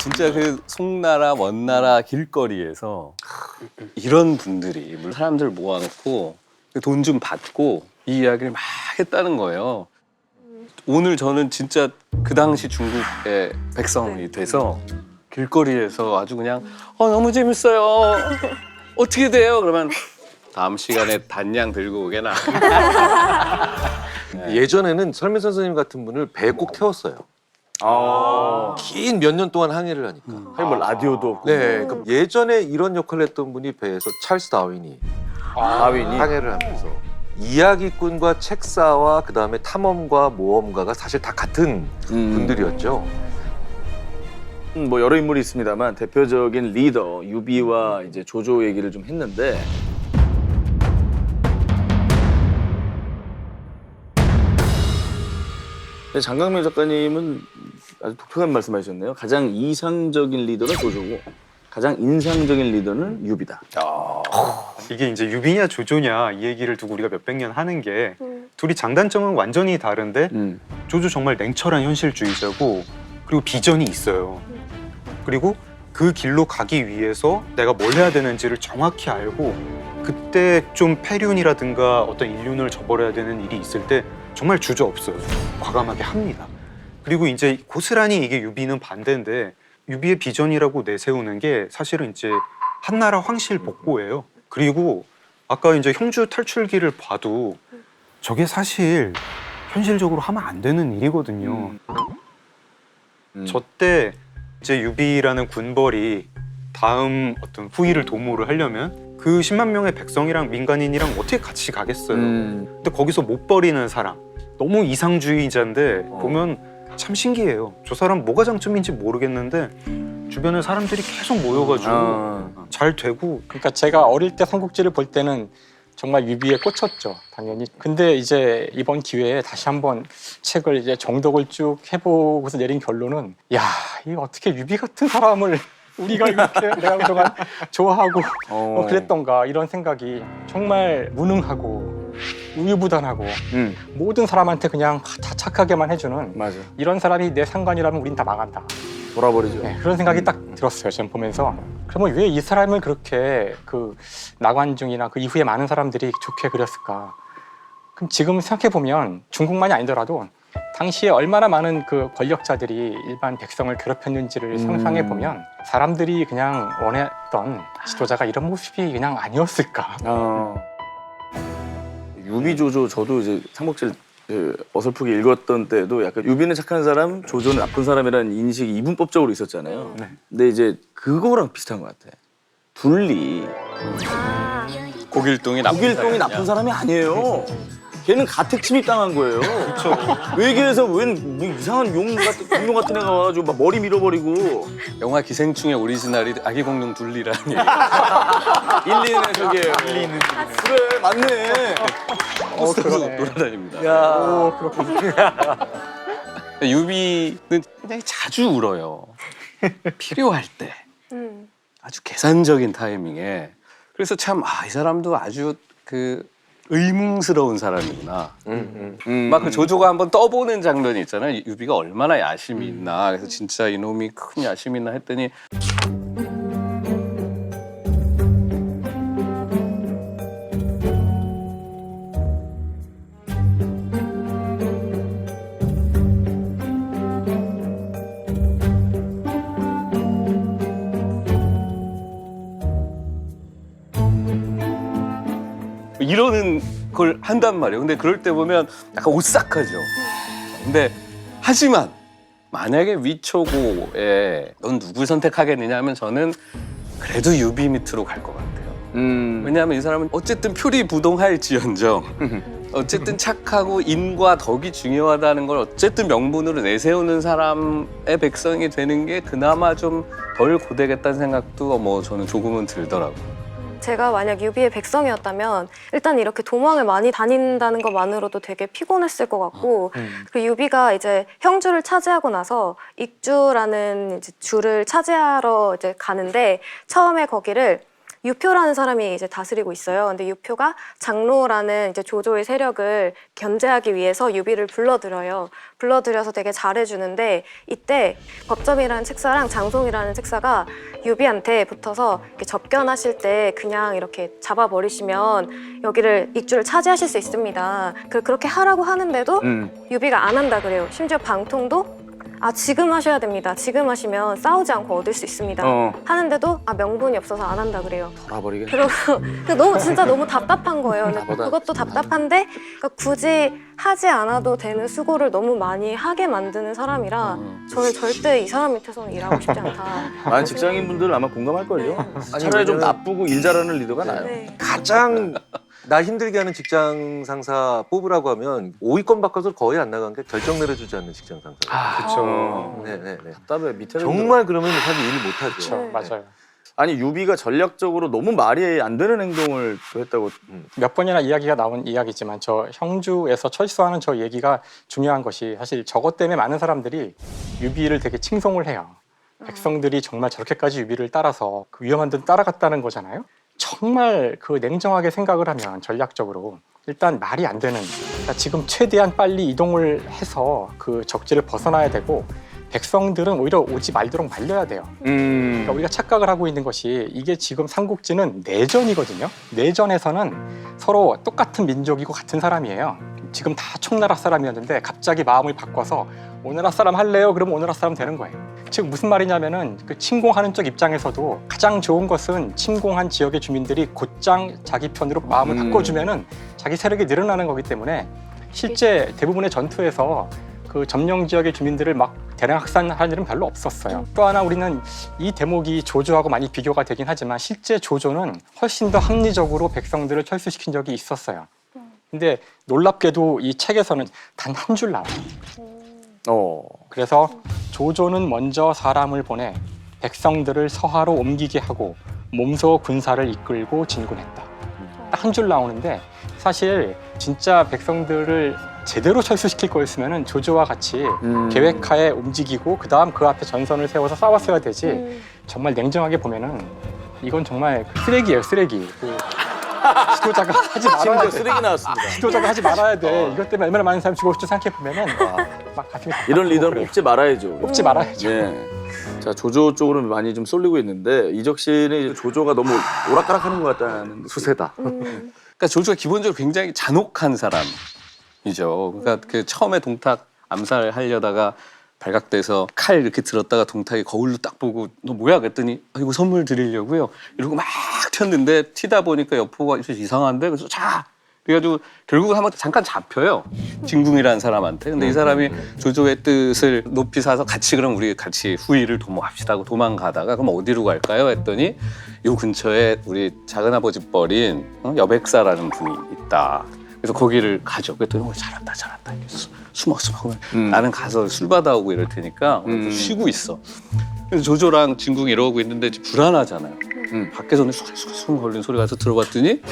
진짜 그 송나라 원나라 길거리에서 이런 분들이 사람들 모아놓고 돈 좀 받고 이 이야기를 막 했다는 거예요. 오늘 저는 진짜 그 당시 중국의 백성이 돼서 길거리에서 아주 그냥 너무 재밌어요. 어떻게 돼요? 그러면 다음 시간에 단양 들고 오게나. 예전에는 설민 선생님 같은 분을 배에 꼭 태웠어요. 긴 몇 년 동안 항해를 하니까. 아니 뭐 라디오도 없고. 네, 그럼 예전에 이런 역할을 했던 분이 배에서 찰스 다윈이 다윈이. 항해를 하면서 이야기꾼과 책사와 그 다음에 탐험가 모험가가 사실 다 같은 분들이었죠. 뭐 여러 인물이 있습니다만 대표적인 리더 유비와 이제 조조 얘기를 좀 했는데 장강명 작가님은 아주 독특한 말씀하셨네요. 가장 이상적인 리더는 조조고 가장 인상적인 리더는 유비다. 이게 이제 유비냐 조조냐 이 얘기를 두고 우리가 몇백 년 하는 게 둘이 장단점은 완전히 다른데 조조 정말 냉철한 현실주의자고 그리고 비전이 있어요. 그리고 그 길로 가기 위해서 내가 뭘 해야 되는지를 정확히 알고 그때 좀 폐륜이라든가 어떤 인륜을 저버려야 되는 일이 있을 때 정말 주저없어요. 과감하게 합니다. 그리고 이제 고스란히 이게 유비는 반대인데 유비의 비전이라고 내세우는 게 사실은 이제 한나라 황실 복고예요. 그리고 아까 이제 형주 탈출기를 봐도 저게 사실 현실적으로 하면 안 되는 일이거든요. 저때 이제 유비라는 군벌이 다음 어떤 후위를 도모를 하려면 그 10만 명의 백성이랑 민간인이랑 어떻게 같이 가겠어요. 근데 거기서 못 버리는 사람, 너무 이상주의자인데 보면 참 신기해요. 저 사람 뭐가 장점인지 모르겠는데 주변에 사람들이 계속 모여가지고 잘 되고. 그러니까 제가 어릴 때 삼국지를 볼 때는 정말 유비에 꽂혔죠, 당연히. 근데 이제 이번 기회에 다시 한번 책을 이제 정독을 쭉 해보고서 내린 결론은 야, 이 어떻게 유비 같은 사람을 우리가 이렇게 내가 그동안 좋아하고 그랬던가 이런 생각이 정말 무능하고 우유부단하고 모든 사람한테 그냥 다 착하게만 해주는 맞아. 이런 사람이 내 상관이라면 우린 다 망한다. 돌아버리죠. 네, 그런 생각이 딱 들었어요. 저는 보면서. 그러면 왜 이 사람을 그렇게 그 나관중이나 그 이후에 많은 사람들이 좋게 그렸을까? 그럼 지금 생각해 보면 중국만이 아니더라도 당시에 얼마나 많은 그 권력자들이 일반 백성을 괴롭혔는지를 상상해 보면 사람들이 그냥 원했던 지도자가 이런 모습이 그냥 아니었을까? 유비 조조 저도 이제 삼국지를 어설프게 읽었던 때도 약간 유비는 착한 사람, 조조는 나쁜 사람이라는 인식이 이분법적으로 있었잖아요. 근데 이제 그거랑 비슷한 것 같아. 둘리 고길동이 나쁜 고길동이 사람이냐. 나쁜 사람이 아니에요. 걔는 가택 침입당한 거예요. 그렇죠. 외계에서 웬 뭐 이상한 공룡 같은 애가 와가지고 막 머리 밀어버리고. 영화 기생충의 오리지널이 아기 공룡 둘리라는 얘기. 1, 2는 해석이에요. 1, 2는. 그래, 맞네. 그러네. 돌아다닙니다. 야. 유비는 굉장히 자주 울어요. 필요할 때. 아주 계산적인 타이밍에. 그래서 참, 이 사람도 아주 그 의문스러운 사람이구나. 막 그 조조가 한번 떠보는 장면이 있잖아요. 유비가 얼마나 야심이 있나. 그래서 진짜 이놈이 큰 야심이 있나 했더니 이러는 걸 한단 말이에요. 근데 그럴 때 보면 약간 오싹하죠. 근데 하지만 만약에 위초고에 넌 누굴 선택하겠느냐 하면 저는 그래도 유비 밑으로 갈 것 같아요. 왜냐하면 이 사람은 어쨌든 표리부동할지언정 어쨌든 착하고 인과 덕이 중요하다는 걸 어쨌든 명분으로 내세우는 사람의 백성이 되는 게 그나마 좀 덜 고되겠다는 생각도 뭐 저는 조금은 들더라고요. 제가 만약 유비의 백성이었다면 일단 이렇게 도망을 많이 다닌다는 것만으로도 되게 피곤했을 것 같고 그리고 유비가 이제 형주를 차지하고 나서 익주라는 이제 주를 차지하러 이제 가는데 처음에 거기를 유표라는 사람이 이제 다스리고 있어요. 근데 유표가 장로라는 이제 조조의 세력을 견제하기 위해서 유비를 불러들여요. 불러들여서 되게 잘해주는데 이때 법점이라는 책사랑 장송이라는 책사가 유비한테 붙어서 이렇게 접견하실 때 그냥 이렇게 잡아버리시면 여기를 익주를 차지하실 수 있습니다. 그렇게 하라고 하는데도 유비가 안 한다 그래요. 심지어 방통도 지금 하셔야 됩니다. 지금 하시면 싸우지 않고 얻을 수 있습니다. 하는데도 명분이 없어서 안 한다 그래요. 돌아버리겠네. 그리고 진짜 너무 답답한 거예요. 근데 그것도 답답한데 그러니까 굳이 하지 않아도 되는 수고를 너무 많이 하게 만드는 사람이라 저는 절대 이 사람 밑에서는 일하고 싶지 않다. 많은 직장인분들은 아마 공감할걸요. 아니, 차라리 좀 왜냐면- 나쁘고 일 잘하는 리더가 나아요. 네. 가장 나 힘들게 하는 직장 상사 뽑으라고 하면 5위권 바꿔서 거의 안 나간 게 결정 내려주지 않는 직장 상사. 그렇죠. 네네네. 답답해. 밑에 정말 그러면 사실 일을 못 하죠. 그렇죠. 맞아요. 아니 유비가 전략적으로 너무 말이 안 되는 행동을 또 했다고. 몇 번이나 이야기가 나온 이야기지만 저 형주에서 철수하는 저 얘기가 중요한 것이 사실 저것 때문에 많은 사람들이 유비를 되게 칭송을 해요. 백성들이 정말 저렇게까지 유비를 따라서 그 위험한 데 따라갔다는 거잖아요. 정말 그 냉정하게 생각을 하면 전략적으로 일단 말이 안 되는, 그러니까 지금 최대한 빨리 이동을 해서 그 적지를 벗어나야 되고 백성들은 오히려 오지 말도록 말려야 돼요. 그러니까 우리가 착각을 하고 있는 것이 이게 지금 삼국지는 내전이거든요. 내전에서는 서로 똑같은 민족이고 같은 사람이에요. 지금 다 청나라 사람이었는데 갑자기 마음을 바꿔서 오나라 사람 할래요? 그러면 오나라 사람 되는 거예요. 즉 무슨 말이냐면은 그 침공하는 쪽 입장에서도 가장 좋은 것은 침공한 지역의 주민들이 곧장 자기 편으로 마음을 바꿔주면은 자기 세력이 늘어나는 거기 때문에 실제 대부분의 전투에서 그 점령 지역의 주민들을 막 대량 학살할 일은 별로 없었어요. 또 하나 우리는 이 대목이 조조하고 많이 비교가 되긴 하지만 실제 조조는 훨씬 더 합리적으로 백성들을 철수시킨 적이 있었어요. 근데 놀랍게도 이 책에서는 단 한 줄 나와요. 그래서 조조는 먼저 사람을 보내 백성들을 서하로 옮기게 하고 몸소 군사를 이끌고 진군했다. 딱 한 줄 나오는데 사실 진짜 백성들을 제대로 철수시킬 거였으면 조조와 같이 계획하에 움직이고 그 다음 그 앞에 전선을 세워서 싸웠어야 되지. 정말 냉정하게 보면은 이건 정말 쓰레기예요, 쓰레기. 지도자가 하지 말아야 심지어 돼. 쓰레기 나왔습니다. 지도자가 하지 말아야 돼. 이것 때문에 얼마나 많은 사람이 죽었을지 생각해 보면은 막 가슴이 이런 리더는 그래요. 뽑지 말아야죠. 뽑지 말아야죠. 네. 자 조조 쪽으로 많이 좀 쏠리고 있는데 이적 씨는 이제 조조가 너무 오락가락하는 것 같다는 수세다. 그러니까 조조가 기본적으로 굉장히 잔혹한 사람이죠. 그러니까 그 처음에 동탁 암살하려다가 발각돼서 칼 이렇게 들었다가 동탁이 거울로 딱 보고 너 뭐야 그랬더니 이거 선물 드리려고요. 이러고 막 튀었는데 튀다 보니까 여포가 이상한데 그래서 자 그래가지고 결국은 한번 잠깐 잡혀요. 진궁이라는 사람한테. 근데 이 사람이 조조의 뜻을 높이 사서 같이 그럼 우리 같이 후위를 도모합시다 하고 도망가다가 그럼 어디로 갈까요? 했더니 요 근처에 우리 작은아버지 뻘인 여백사라는 분이 있다. 그래서 거기를 가죠. 그랬더니 잘한다 잘한다. 숨어. 그러면 나는 가서 술 받아오고 이럴 테니까 쉬고 있어. 그래서 조조랑 진궁이 이러고 있는데 불안하잖아요. 밖에서는 수근수근 걸리는 소리가 나서 들어봤더니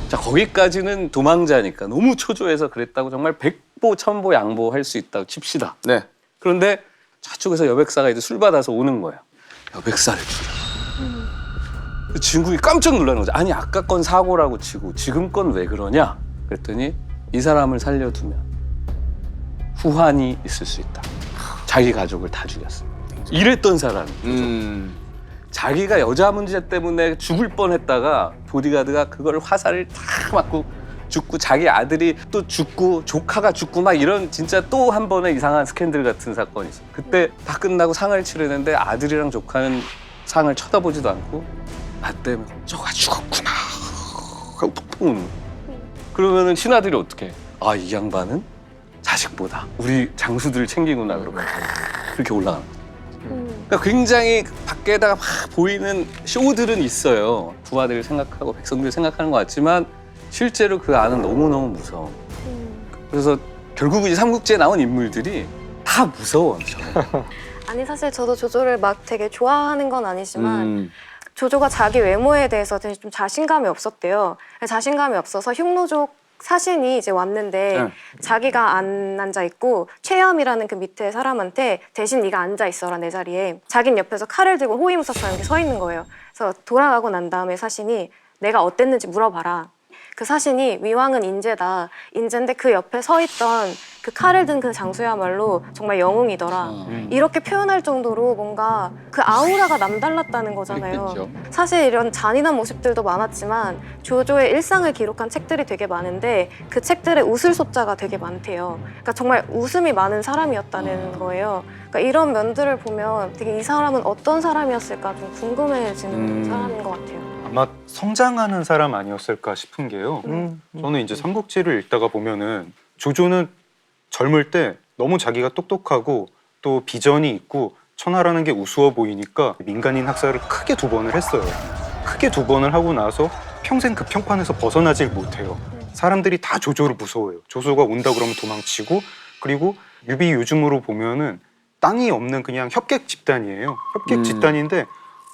자 거기까지는 도망자니까 너무 초조해서 그랬다고 정말 백보 천보 양보할 수 있다고 칩시다. 네. 그런데 저쪽에서 여백사가 이제 술 받아서 오는 거예요. 여백사를 주라. 진궁이 깜짝 놀라는 거죠. 아니 아까 건 사고라고 치고 지금 건 왜 그러냐? 그랬더니 이 사람을 살려두면 후환이 있을 수 있다. 자기 가족을 다 죽였어. 이랬던 사람이. 자기가 여자 문제 때문에 죽을 뻔했다가 보디가드가 그걸 화살을 다 맞고 죽고 자기 아들이 또 죽고 조카가 죽고 막 이런 진짜 또 한 번의 이상한 스캔들 같은 사건이 있어. 그때 다 끝나고 상을 치르는데 아들이랑 조카는 상을 쳐다보지도 않고 나 때문에 저가 죽었구나 하고 푹푹 우는 거야. 그러면은 신하들이 어떻게 해? 아, 이 양반은 자식보다 우리 장수들을 챙기구나 그러고 그렇게 올라가는 거야. 그러니까 굉장히 밖에다가 막 보이는 쇼들은 있어요. 부하들을 생각하고 백성들을 생각하는 것 같지만 실제로 그 안은 너무너무 무서워. 그래서 결국 이 삼국지에 나온 인물들이 다 무서워. 저는. 아니 사실 저도 조조를 막 되게 좋아하는 건 아니지만 조조가 자기 외모에 대해서 되게 좀 자신감이 없었대요. 자신감이 없어서 흉노족 사신이 이제 왔는데 자기가 안 앉아 있고 최염이라는 그 밑에 사람한테 대신 네가 앉아 있어라 내 자리에. 자긴 옆에서 칼을 들고 호위무사처럼 이렇게 서 있는 거예요. 그래서 돌아가고 난 다음에 사신이 내가 어땠는지 물어봐라. 그 사신이 위왕은 인재다. 인재인데 그 옆에 서 있던 그 칼을 든 그 장수야말로 정말 영웅이더라. 이렇게 표현할 정도로 뭔가 그 아우라가 남달랐다는 거잖아요. 그렇겠죠. 사실 이런 잔인한 모습들도 많았지만 조조의 일상을 기록한 책들이 되게 많은데 그 책들에 웃을 소자가 되게 많대요. 그러니까 정말 웃음이 많은 사람이었다는 거예요. 그러니까 이런 면들을 보면 되게 이 사람은 어떤 사람이었을까 좀 궁금해지는 사람인 것 같아요. 아마 성장하는 사람 아니었을까 싶은 게요. 저는 이제 삼국지를 읽다가 보면은 조조는 젊을 때 너무 자기가 똑똑하고 또 비전이 있고 천하라는 게 우스워 보이니까 민간인 학살을 크게 2번을 했어요. 크게 2번을 하고 나서 평생 그 평판에서 벗어나질 못해요. 사람들이 다 조조를 무서워해요. 조조가 온다 그러면 도망치고, 그리고 유비 요즘으로 보면은 땅이 없는 그냥 협객 집단이에요. 협객 집단인데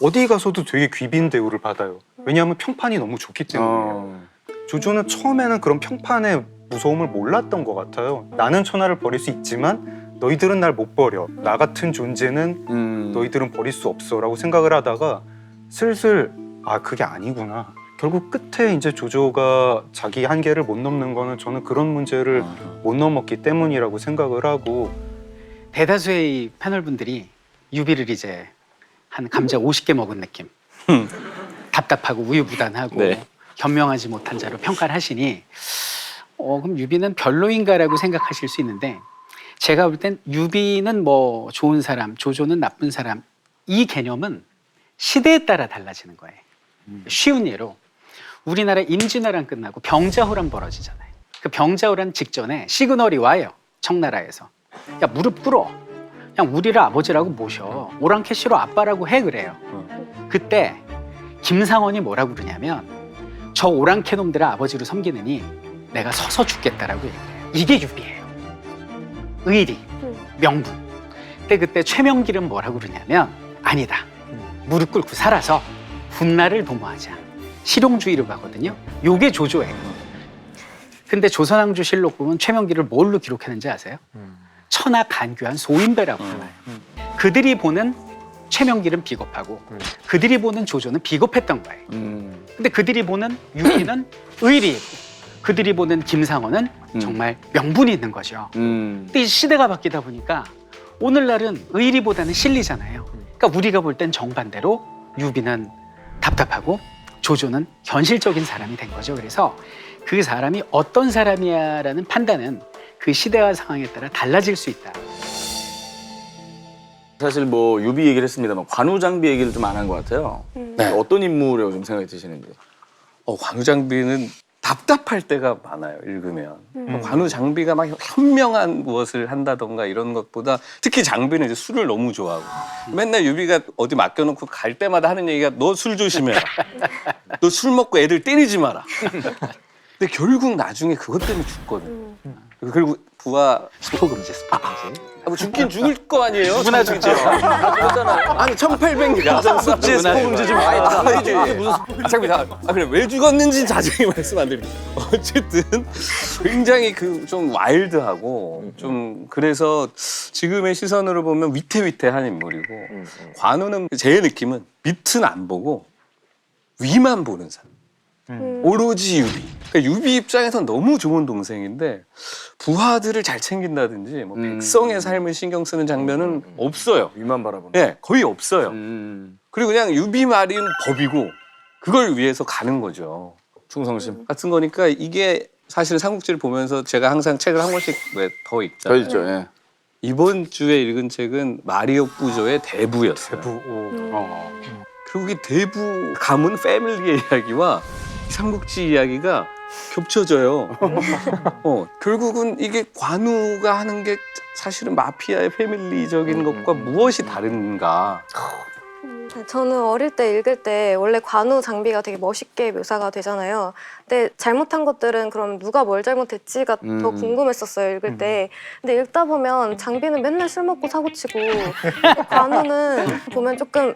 어디 가서도 되게 귀빈 대우를 받아요. 왜냐하면 평판이 너무 좋기 때문이에요. 조조는 처음에는 그런 평판의 무서움을 몰랐던 것 같아요. 나는 천하를 버릴 수 있지만 너희들은 날 못 버려. 나 같은 존재는 너희들은 버릴 수 없어 라고 생각을 하다가 슬슬 아 그게 아니구나. 결국 끝에 이제 조조가 자기 한계를 못 넘는 거는 저는 그런 문제를 못 넘었기 때문이라고 생각을 하고, 대다수의 이 패널분들이 유비를 이제 한 감자 50개 먹은 느낌, 답답하고 우유부단하고 네. 현명하지 못한 자로 평가를 하시니 그럼 유비는 별로인가라고 생각하실 수 있는데, 제가 볼 땐 유비는 뭐 좋은 사람, 조조는 나쁜 사람, 이 개념은 시대에 따라 달라지는 거예요. 쉬운 예로 우리나라 임진왜란 끝나고 병자호란 벌어지잖아요. 그 병자호란 직전에 시그널이 와요. 청나라에서. 야 무릎 꿇어. 그냥 우리를 아버지라고 모셔. 오랑캐시로 아빠라고 해 그래요. 그때 김상원이 뭐라고 그러냐면 저 오랑캐 놈들의 아버지로 섬기느니 내가 서서 죽겠다라고 얘기해요. 이게 유비예요. 의리, 명분. 근데 그때 최명길은 뭐라고 그러냐면 아니다. 무릎 꿇고 살아서 훗날을 도모하자. 실용주의로 가거든요. 요게 조조예요. 근데 조선왕조실록 보면 최명길을 뭘로 기록했는지 아세요? 천하 간교한 소인배라고 불러요. 그들이 보는 최명길은 비겁하고 그들이 보는 조조는 비겁했던 거예요. 근데 그들이 보는 유비는 의리이고 그들이 보는 김상원은 정말 명분이 있는 거죠. 근데 이 시대가 바뀌다 보니까 오늘날은 의리보다는 실리잖아요. 그러니까 우리가 볼 땐 정반대로 유비는 답답하고 조조는 현실적인 사람이 된 거죠. 그래서 그 사람이 어떤 사람이야라는 판단은 그 시대와 상황에 따라 달라질 수 있다. 사실 뭐 유비 얘기를 했습니다만 관우장비 얘기를 좀 안 한 것 같아요. 네. 어떤 인물이라고 좀 생각이 드시는지. 관우장비는 답답할 때가 많아요. 읽으면 관우장비가 막 현명한 무엇을 한다던가 이런 것보다 특히 장비는 이제 술을 너무 좋아하고 맨날 유비가 어디 맡겨놓고 갈 때마다 하는 얘기가 너 술 조심해라. 너 술 먹고 애들 때리지 마라. 근데 결국 나중에 그것 때문에 죽거든. 그리고 부하 스포금지, 스포금지. 뭐 죽긴 죽을 거 아니에요? 누구나 죽죠. 아니 1800년 삼국지에 스포금지 좀 이게 무슨 잠깐만. 그래 왜 죽었는지 자세히 말씀 안 드립니다. 어쨌든 굉장히 그 좀 와일드하고 좀 그래서 지금의 시선으로 보면 위태위태한 인물이고 관우는 제 느낌은 밑은 안 보고 위만 보는 사람. 오로지 유비. 그러니까 유비 입장에선 너무 좋은 동생인데 부하들을 잘 챙긴다든지 뭐 백성의 삶을 신경 쓰는 장면은 없어요. 위만 바라보는. 네, 거의 없어요. 그리고 그냥 유비 말인 법이고 그걸 위해서 가는 거죠. 충성심. 같은 거니까 이게 사실 삼국지를 보면서 제가 항상 책을 한 권씩 왜 더 더 읽잖아요. 있죠. 예. 이번 주에 읽은 책은 마리오 부조의 대부였어요. 대부. 그리고 이 대부 가문 패밀리의 이야기와 이 삼국지 이야기가 겹쳐져요. 결국은 이게 관우가 하는 게 사실은 마피아의 패밀리적인 것과 무엇이 다른가. 저는 어릴 때 읽을 때 원래 관우 장비가 되게 멋있게 묘사가 되잖아요. 근데 잘못한 것들은 그럼 누가 뭘 잘못했지가 더 궁금했었어요, 읽을 때. 근데 읽다 보면 장비는 맨날 술 먹고 사고치고 관우는 보면 조금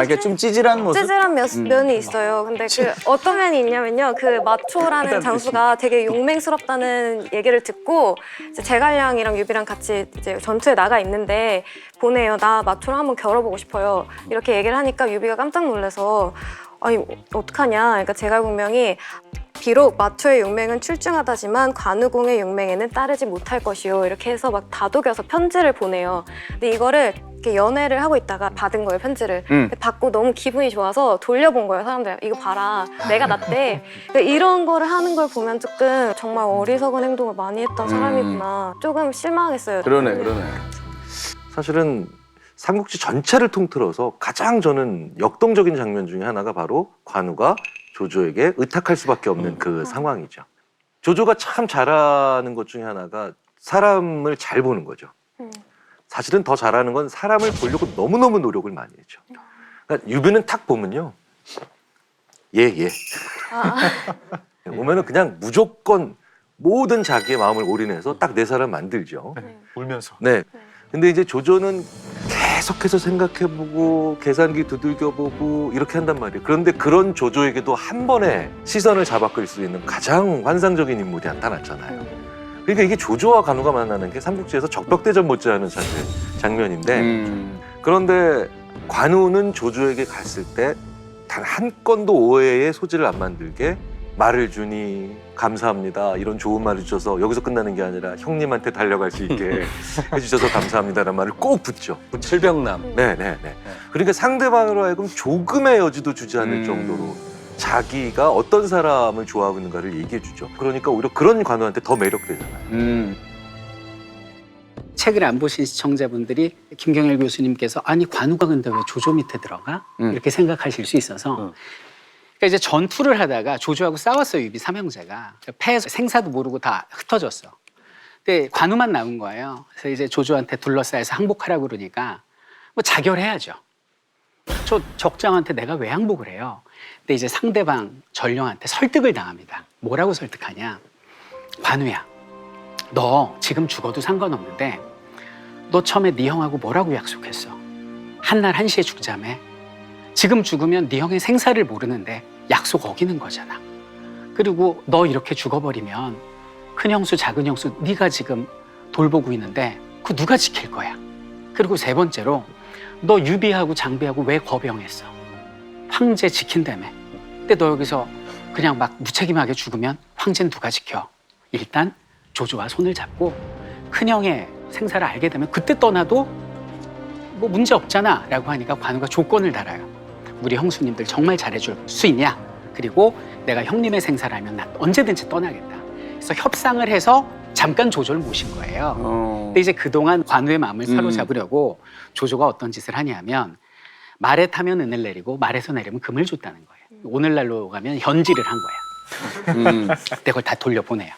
이게 좀 찌질한 모습? 찌질한 면이 있어요. 근데 그 어떤 면이 있냐면요. 그 마초라는 장수가 되게 용맹스럽다는 얘기를 듣고 이제 제갈량이랑 유비랑 같이 이제 전투에 나가 있는데 보내요. 나 마초랑 한번 겨뤄보고 싶어요. 이렇게 얘기를 하니까 유비가 깜짝 놀라서 아니 어떡하냐. 그러니까 제갈공명이 비록 마초의 용맹은 출중하다지만 관우공의 용맹에는 따르지 못할 것이요. 이렇게 해서 막 다독여서 편지를 보내요. 근데 이거를 이렇게 연애를 하고 있다가 받은 거예요, 편지를. 받고 너무 기분이 좋아서 돌려본 거예요, 사람들. 이거 봐라, 내가 낫대. 그러니까 이런 거를 하는 걸 보면 조금 정말 어리석은 행동을 많이 했던 사람이구나. 조금 실망했어요. 그러네. 사실은 삼국지 전체를 통틀어서 가장 저는 역동적인 장면 중에 하나가 바로 관우가 조조에게 의탁할 수밖에 없는 그 상황이죠. 조조가 참 잘하는 것 중에 하나가 사람을 잘 보는 거죠. 사실은 더 잘하는 건 사람을 보려고 너무너무 노력을 많이 했죠. 그러니까 유비는 딱 보면요. 예. 보면은 그냥 무조건 모든 자기의 마음을 올인해서 딱 내 사람 만들죠. 울면서. 네. 근데 이제 조조는 계속해서 생각해보고 계산기 두들겨보고 이렇게 한단 말이에요. 그런데 그런 조조에게도 한 번에 시선을 잡아끌 수 있는 가장 환상적인 인물이 나타났잖아요. 그러니까 이게 조조와 관우가 만나는 게 삼국지에서 적벽대전 못지않은 사실 장면인데 그런데 관우는 조조에게 갔을 때 단 한 건도 오해의 소지를 안 만들게 말을 주니 감사합니다. 이런 좋은 말을 주셔서 여기서 끝나는 게 아니라 형님한테 달려갈 수 있게 해주셔서 감사합니다라는 말을 꼭 붙죠. 철병남. 네. 그러니까 상대방으로 하여금 조금의 여지도 주지 않을 정도로 자기가 어떤 사람을 좋아하고 있는가를 얘기해 주죠. 그러니까 오히려 그런 관우한테 더 매력되잖아요. 책을 안 보신 시청자분들이 김경일 교수님께서 아니 관우가 근데 왜 조조 밑에 들어가? 이렇게 생각하실 수 있어서 그러니까 이제 전투를 하다가 조조하고 싸웠어요. 유비 삼형제가. 패해서 생사도 모르고 다 흩어졌어. 근데 관우만 남은 거예요. 그래서 이제 조조한테 둘러싸여서 항복하라고 그러니까 뭐 자결해야죠. 저 적장한테 내가 왜 항복을 해요? 근데 이제 상대방 전령한테 설득을 당합니다. 뭐라고 설득하냐? 관우야, 너 지금 죽어도 상관없는데 너 처음에 네 형하고 뭐라고 약속했어? 한날 1시에 죽자며. 지금 죽으면 네 형의 생사를 모르는데 약속 어기는 거잖아. 그리고 너 이렇게 죽어버리면 큰 형수 작은 형수 네가 지금 돌보고 있는데 그거 누가 지킬 거야? 그리고 세 번째로 너 유비하고 장비하고 왜 거병했어? 황제 지킨다며. 근데 너 여기서 그냥 막 무책임하게 죽으면 황제는 누가 지켜? 일단 조조와 손을 잡고 큰형의 생사를 알게 되면 그때 떠나도 뭐 문제 없잖아 라고 하니까 관우가 조건을 달아요. 우리 형수님들 정말 잘해줄 수 있냐? 그리고 내가 형님의 생사를 알면 난 언제든지 떠나겠다. 그래서 협상을 해서 잠깐 조조를 모신 거예요. 근데 이제 그동안 관우의 마음을 사로잡으려고 조조가 어떤 짓을 하냐면 말에 타면 은을 내리고 말에서 내리면 금을 줬다는 거예요. 오늘날로 가면 현질을 한 거야. 그때 그걸 다 돌려보내요.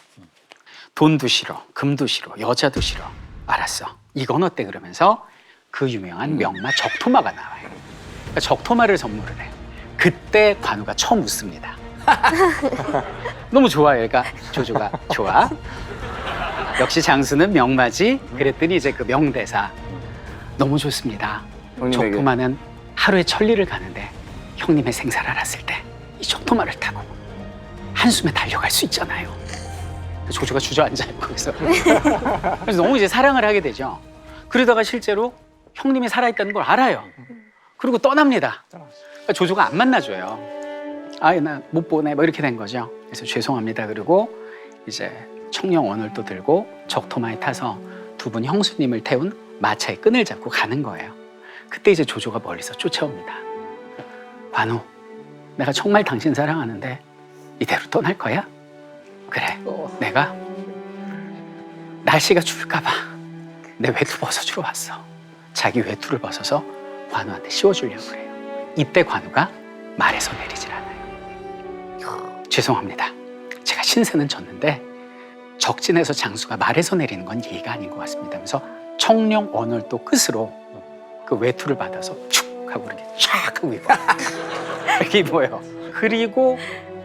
돈도 싫어, 금도 싫어, 여자도 싫어. 알았어. 이건 어때? 그러면서 그 유명한 명마 적토마가 나와요. 그러니까 적토마를 선물을 해. 그때 관우가 처음 웃습니다. 너무 좋아요. 그러니까 조조가 좋아. 역시 장수는 명마지. 그랬더니 이제 그 명대사 너무 좋습니다. 형님에게. 적토마는 하루에 1000리를 가는데 형님의 생사를 알았을 때 이 적토마를 타고 한숨에 달려갈 수 있잖아요. 조조가 주저앉아 있고 그래서 너무 이제 사랑을 하게 되죠. 그러다가 실제로 형님이 살아있다는 걸 알아요. 그리고 떠납니다. 그러니까 조조가 안 만나줘요. 아예 나 못 보내 뭐 이렇게 된 거죠. 그래서 죄송합니다. 그리고 이제 청령 원을도 들고 적토마에 타서 두 분 형수님을 태운 마차의 끈을 잡고 가는 거예요. 그때 이제 조조가 멀리서 쫓아옵니다. 관우, 내가 정말 당신 사랑하는데 이대로 떠날 거야? 그래, 내가 날씨가 추울까 봐 내 외투 벗어주러 왔어. 자기 외투를 벗어서 관우한테 씌워주려고 그래요. 이때 관우가 말에서 내리질 않아요. 죄송합니다. 제가 신세는 졌는데 적진에서 장수가 말에서 내리는 건 예의가 아닌 것 같습니다. 하면서 청룡 언월도 끝으로 그 외투를 받아서 축 하고 이렇게 촥 하고 입어요. 이렇게 입어요. 그리고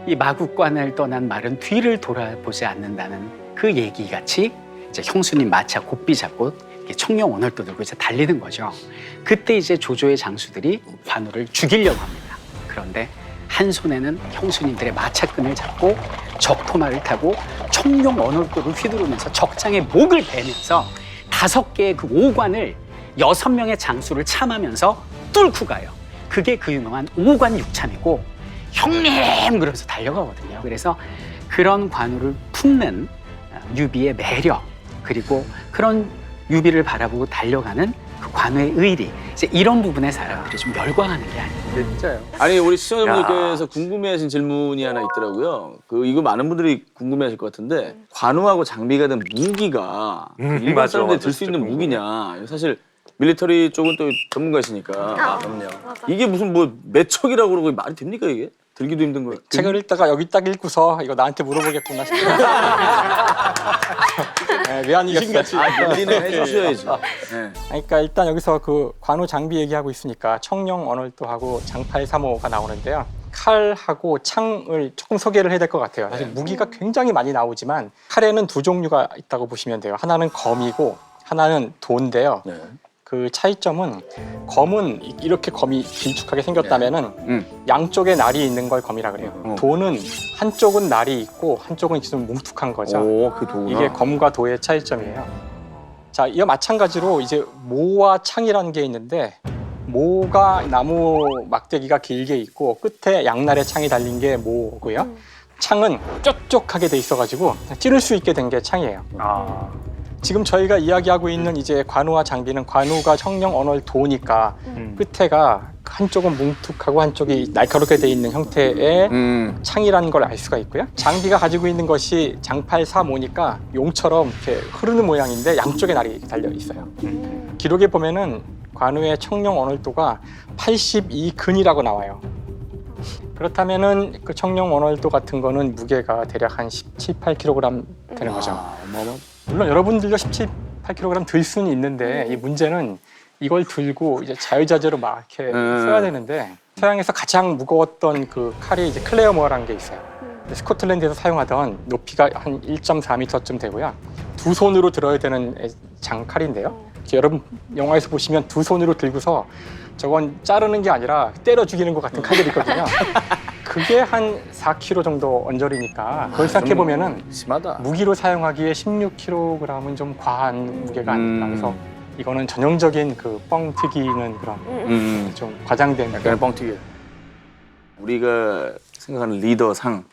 이 마국관을 떠난 말은 뒤를 돌아보지 않는다는 그 얘기 같이 이제 형수님 마차 곱비 잡고 청룡 언월도 들고 이제 달리는 거죠. 그때 이제 조조의 장수들이 관우를 죽이려고 합니다. 그런데 한 손에는 형수님들의 마차끈을 잡고 적토마를 타고 청룡 언월도를 휘두르면서 적장의 목을 베면서 5개의 그 오관을 6명의 장수를 참으면서 뚫고 가요. 그게 그 유명한 오관육참이고 형님 그러면서 달려가거든요. 그래서 그런 관우를 품는 유비의 매력 그리고 그런 유비를 바라보고 달려가는 그 관우의 의리 이제 이런 부분에 사람들이 좀 열광하는 게 아니에요. 진짜요? 아니 우리 시청자분들께서 궁금해하신 질문이 하나 있더라고요. 이거 많은 분들이 궁금해하실 것 같은데 관우하고 장비가 된 무기가 일반 맞아, 사람들이 맞아. 들 수 있는 진짜 무기냐? 사실 밀리터리 쪽은 또 전문가시니까. 그럼요. 이게 무슨 뭐 매척이라고 그러고 말이 됩니까 이게? 들기도 힘든 거예요. 책을 읽다가 여기 딱 읽고서 이거 나한테 물어보겠구나 싶어요. 네, 미안이겠어요. 열리는 해주셔야죠. 네. 그러니까 일단 여기서 그 관우 장비 얘기하고 있으니까 청룡 언월도하고 장팔 3호가 나오는데요. 칼하고 창을 조금 소개를 해야 될 것 같아요. 사실 무기가 굉장히 많이 나오지만 칼에는 두 종류가 있다고 보시면 돼요. 하나는 검이고 하나는 도인데요. 네. 그 차이점은 검은 이렇게 검이 길쭉하게 생겼다면은 양쪽에 날이 있는 걸 검이라 그래요. 도는 한쪽은 날이 있고 한쪽은 좀 뭉툭한 거죠. 오, 그 도구나. 이게 검과 도의 차이점이에요. 자, 이와 마찬가지로 이제 모와 창이라는 게 있는데 모가 나무 막대기가 길게 있고 끝에 양날의 창이 달린 게 모고요. 창은 뾰족하게 돼 있어가지고 찌를 수 있게 된 게 창이에요. 지금 저희가 이야기하고 있는 이제 관우와 장비는 관우가 청룡 언월도니까 끝에가 한쪽은 뭉툭하고 한쪽이 날카롭게 돼 있는 형태의 창이라는 걸 알 수가 있고요. 장비가 가지고 있는 것이 장팔 3호니까 용처럼 이렇게 흐르는 모양인데 양쪽에 날이 달려 있어요. 기록에 보면은 관우의 청룡 언월도가 82근이라고 나와요. 그렇다면은 그 청룡 언월도 같은 거는 무게가 대략 한 17, 8kg 되는 거죠. 물론 여러분들도 17, 8kg 들 수는 있는데 이 문제는 이걸 들고 이제 자유자재로 막 이렇게 써야 되는데 서양에서 가장 무거웠던 그 칼이 이제 클레어모어라는 게 있어요. 스코틀랜드에서 사용하던 높이가 한 1.4m쯤 되고요. 두 손으로 들어야 되는 장칼인데요. 여러분 영화에서 보시면 두 손으로 들고서 저건 자르는 게 아니라 때려 죽이는 것 같은 칼들이 있거든요. 그게 한 4kg 정도 언저리니까 그걸 생각해 보면은 심하다. 무기로 사용하기에 16kg은 좀 과한 무게가 아닐까. 그래서 이거는 전형적인 그 뻥 튀기는 그런 좀 과장된 약간의 뻥튀기. 우리가 생각하는 리더상,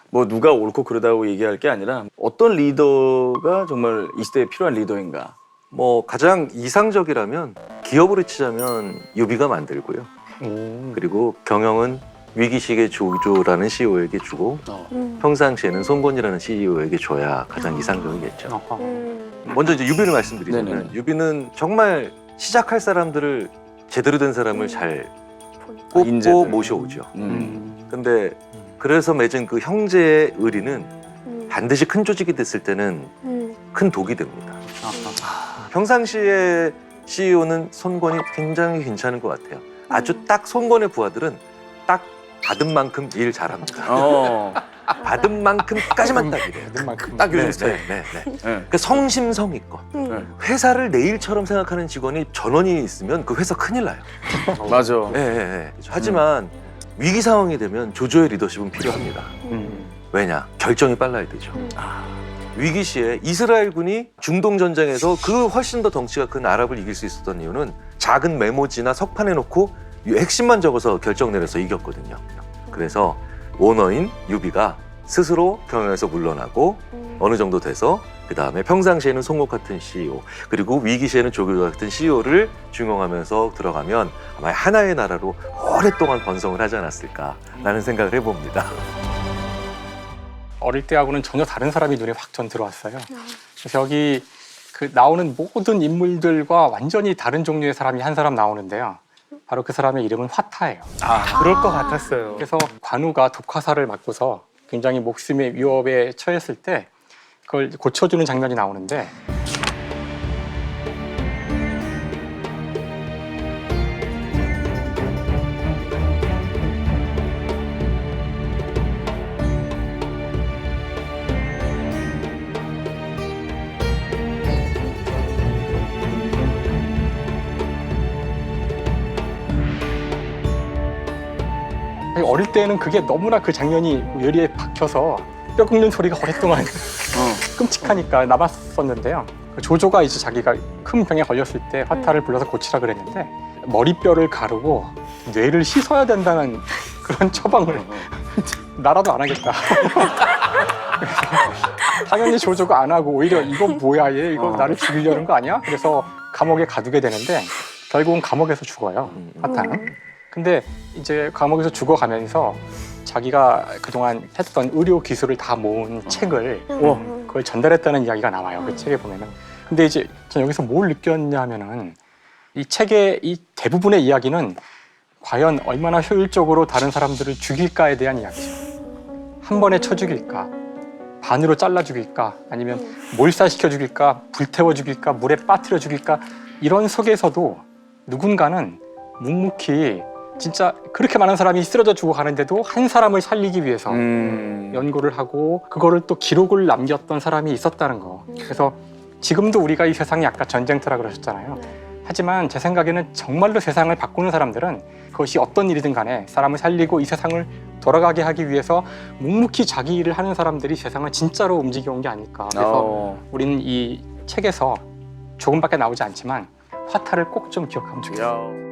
뭐 누가 옳고 그러다고 얘기할 게 아니라 어떤 리더가 정말 이 시대에 필요한 리더인가. 뭐 가장 이상적이라면 기업으로 치자면 유비가 만들고요. 그리고 경영은 위기식의 조조라는 CEO에게 주고 평상시에는 송건이라는 CEO에게 줘야 가장 이상적이겠죠. 먼저 이제 유비를 말씀드리자면 네네네. 유비는 정말 시작할 사람들을 제대로 된 사람을 잘 뽑고 인재들. 모셔오죠. 근데 그래서 맺은 그 형제의 의리는 반드시 큰 조직이 됐을 때는 큰 독이 됩니다. 평상시에 CEO는 손권이 굉장히 괜찮은 것 같아요. 아주 딱 손권의 부하들은 딱 받은 만큼 일 잘합니다. 받은 만큼까지만 딱 일해요. 딱 요즘 스타일. 네. 그 성심성의껏 회사를 내 일처럼 생각하는 직원이 전원이 있으면 그 회사 큰일 나요. 맞아. 네. 하지만 위기 상황이 되면 조조의 리더십은 필요합니다. 왜냐? 결정이 빨라야 되죠. 위기 시에 이스라엘군이 중동 전쟁에서 그 훨씬 더 덩치가 큰 아랍을 이길 수 있었던 이유는 작은 메모지나 석판에 놓고 핵심만 적어서 결정 내려서 이겼거든요. 그래서 오너인 유비가 스스로 경영에서 물러나고 어느 정도 돼서 그 다음에 평상시에는 송옥 같은 CEO 그리고 위기 시에는 조교 같은 CEO를 중용하면서 들어가면 아마 하나의 나라로 오랫동안 번성을 하지 않았을까라는 생각을 해봅니다. 어릴 때하고는 전혀 다른 사람이 눈에 확 전 들어왔어요. 그래서 여기 그 나오는 모든 인물들과 완전히 다른 종류의 사람이 한 사람 나오는데요. 바로 그 사람의 이름은 화타예요. 그럴 것 같았어요. 그래서 관우가 독화살을 맞고서 굉장히 목숨의 위협에 처했을 때 그걸 고쳐주는 장면이 나오는데 어릴 때는 그게 너무나 그 장면이 뇌리에 박혀서 뼈 긁는 소리가 오랫동안 끔찍하니까 남았었는데요. 조조가 이제 자기가 큰 병에 걸렸을 때 화타를 불러서 고치라 그랬는데 머리뼈를 가르고 뇌를 씻어야 된다는 그런 처방을 나라도 안 하겠다. 당연히 조조가 안 하고 오히려 이거 뭐야 얘 이거 나를 죽이려는 거 아니야? 그래서 감옥에 가두게 되는데 결국은 감옥에서 죽어요. 화타는. 근데 이제 감옥에서 죽어가면서 자기가 그동안 했던 의료 기술을 다 모은 책을 그걸 전달했다는 이야기가 나와요. 그 책에 보면은. 근데 이제 전 여기서 뭘 느꼈냐면은 이 책의 이 대부분의 이야기는 과연 얼마나 효율적으로 다른 사람들을 죽일까에 대한 이야기죠. 한 번에 쳐 죽일까? 반으로 잘라 죽일까? 아니면 몰살시켜 죽일까? 불태워 죽일까? 물에 빠뜨려 죽일까? 이런 속에서도 누군가는 묵묵히 진짜 그렇게 많은 사람이 쓰러져 죽어가는데도 한 사람을 살리기 위해서 연구를 하고 그거를 또 기록을 남겼던 사람이 있었다는 거. 그래서 지금도 우리가 이 세상이 아까 전쟁터라 그러셨잖아요. 하지만 제 생각에는 정말로 세상을 바꾸는 사람들은 그것이 어떤 일이든 간에 사람을 살리고 이 세상을 돌아가게 하기 위해서 묵묵히 자기 일을 하는 사람들이 세상을 진짜로 움직여온 게 아닐까. 그래서 우리는 이 책에서 조금밖에 나오지 않지만 화타를 꼭 좀 기억하면 좋겠어요.